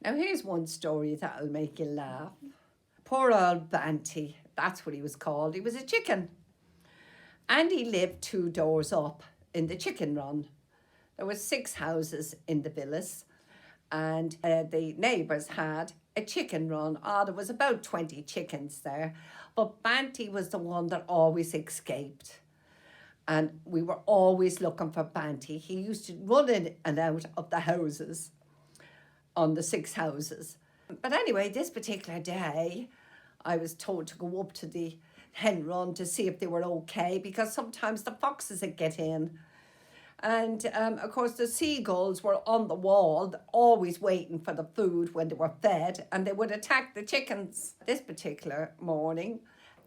Now here's one story that'll make you laugh. Poor old Banty, that's what he was called. He was a chicken. And he lived 2 doors up in the chicken run. There were 6 houses in the villas, and the neighbours had a chicken run. There was about 20 chickens there, but Banty was the one that always escaped. And we were always looking for Banty. He used to run in and out of the houses, on the 6 houses. But anyway, this particular day, I was told to go up to the hen run to see if they were okay, because sometimes the foxes would get in. And of course, the seagulls were on the wall, always waiting for the food when they were fed, and they would attack the chickens. This particular morning,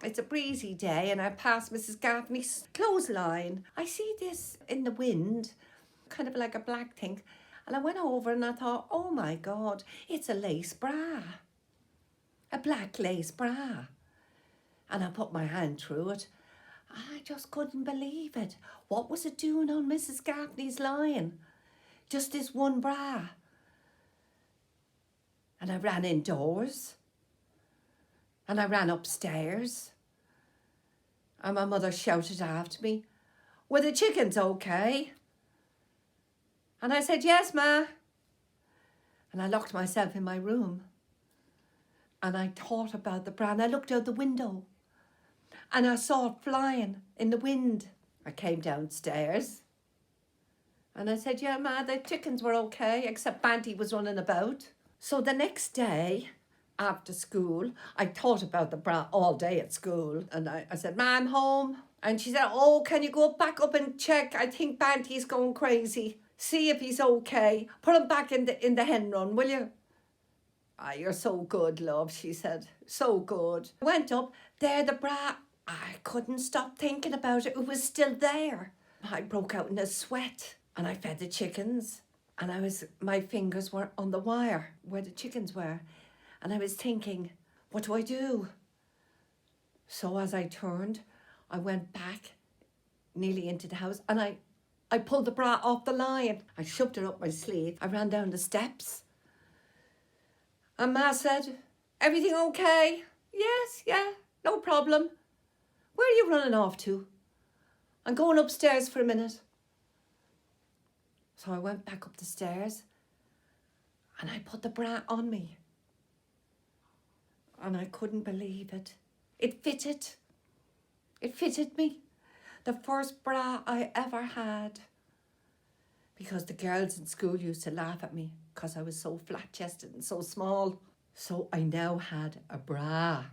it's a breezy day, and I passed Mrs. Gaffney's clothesline. I see this in the wind, kind of like a black thing. And I went over and I thought, oh my God, it's a lace bra. A black lace bra. And I put my hand through it. I just couldn't believe it. What was it doing on Mrs. Gaffney's line? Just this one bra. And I ran indoors. And I ran upstairs. And my mother shouted after me, were the chickens okay? And I said, yes, Ma. And I locked myself in my room. And I thought about the bra, and I looked out the window. And I saw it flying in the wind. I came downstairs. And I said, yeah, Ma, the chickens were okay, except Banty was running about. So the next day, after school, I thought about the bra all day at school. And I said, Ma, I'm home. And she said, oh, can you go back up and check? I think Banty's going crazy. See if he's okay. Put him back in the hen run, will you? You're so good, love, she said. So good. I went up, there the bra. I couldn't stop thinking about it. It was still there. I broke out in a sweat and I fed the chickens. And my fingers were on the wire where the chickens were. And I was thinking, what do I do? So as I turned, I went back nearly into the house and I pulled the bra off the line. I shoved it up my sleeve. I ran down the steps. And Ma said, everything okay? Yes, yeah, no problem. Where are you running off to? I'm going upstairs for a minute. So I went back up the stairs and I put the bra on me. And I couldn't believe it. It fitted. It fitted me. The first bra I ever had. Because the girls in school used to laugh at me because I was so flat-chested and so small. So I now had a bra.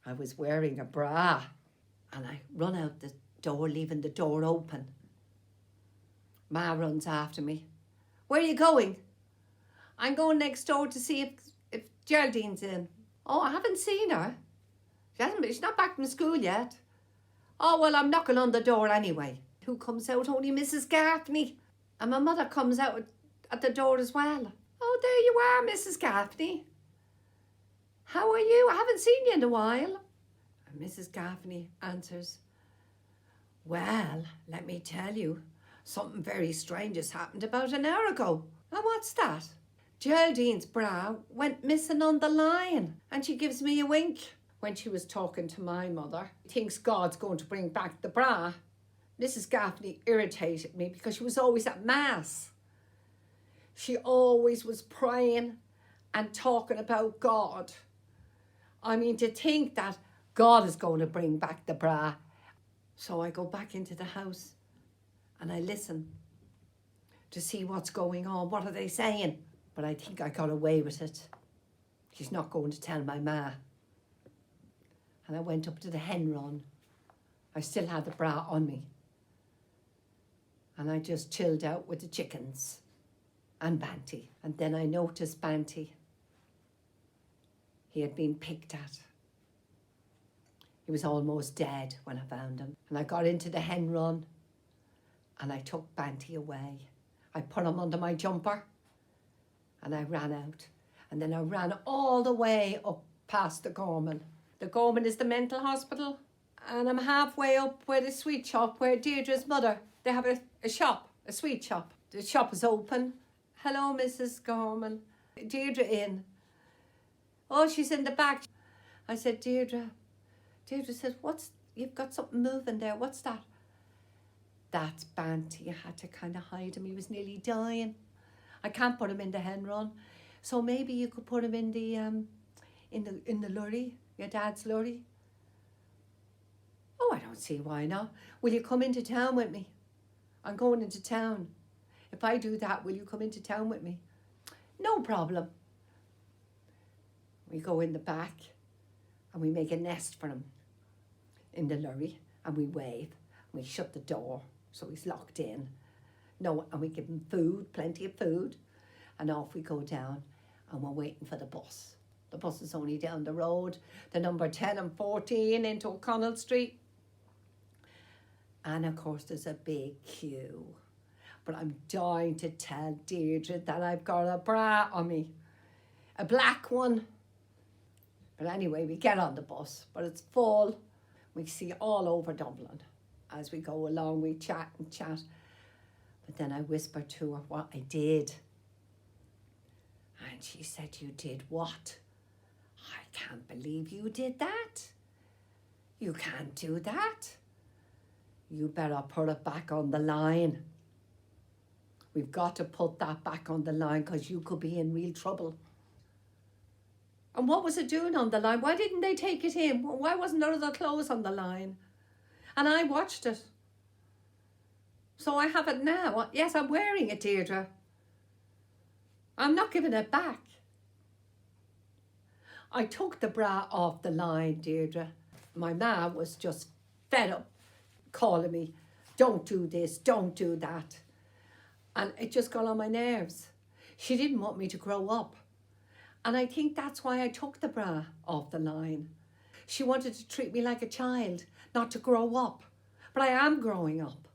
I was wearing a bra. And I run out the door, leaving the door open. Ma runs after me. Where are you going? I'm going next door to see if Geraldine's in. Oh, I haven't seen her. She's not back from school yet. Oh, well, I'm knocking on the door anyway. Who comes out? Only Mrs. Gaffney. And my mother comes out at the door as well. Oh, there you are, Mrs. Gaffney. How are you? I haven't seen you in a while. And Mrs. Gaffney answers, well, let me tell you, something very strange has happened about an hour ago. And what's that? Geraldine's bra went missing on the line, and she gives me a wink. When she was talking to my mother, thinks God's going to bring back the bra. Mrs. Gaffney irritated me because she was always at Mass. She always was praying and talking about God. I mean, to think that God is going to bring back the bra. So I go back into the house and I listen to see what's going on. What are they saying? But I think I got away with it. She's not going to tell my ma. And I went up to the hen run. I still had the bra on me. And I just chilled out with the chickens and Banty. And then I noticed Banty. He had been picked at. He was almost dead when I found him. And I got into the hen run and I took Banty away. I put him under my jumper and I ran out. And then I ran all the way up past the Gorman. The Gorman is the mental hospital. And I'm halfway up where the sweet shop, where Deirdre's mother, they have a shop, a sweet shop. The shop is open. Hello, Mrs. Gorman. Deirdre in. Oh, she's in the back. I said, Deirdre. Deirdre said, you've got something moving there. What's that? That's Banty. I had to kind of hide him. He was nearly dying. I can't put him in the hen run. So maybe you could put him in the lorry, your dad's lorry. Oh, I don't see why not. Will you come into town with me? I'm going into town. If I do that, will you come into town with me? No problem. We go in the back and we make a nest for him in the lorry and we wave. We shut the door so he's locked in. No, and we give him food, plenty of food, and off we go down and we're waiting for the bus. The bus is only down the road, the number 10 and 14 into O'Connell Street. And of course there's a big queue. But I'm dying to tell Deirdre that I've got a bra on me. A black one. But anyway, we get on the bus, but it's full. We see all over Dublin. As we go along, we chat and chat. But then I whispered to her what I did. And she said, you did what? I can't believe you did that. You can't do that. You better put it back on the line. We've got to put that back on the line because you could be in real trouble. And what was it doing on the line? Why didn't they take it in? Why wasn't there other clothes on the line? And I watched it. So I have it now. Yes, I'm wearing it, Deirdre. I'm not giving it back. I took the bra off the line, Deirdre. My ma was just fed up calling me, don't do this, don't do that. And it just got on my nerves. She didn't want me to grow up. And I think that's why I took the bra off the line. She wanted to treat me like a child, not to grow up. But I am growing up.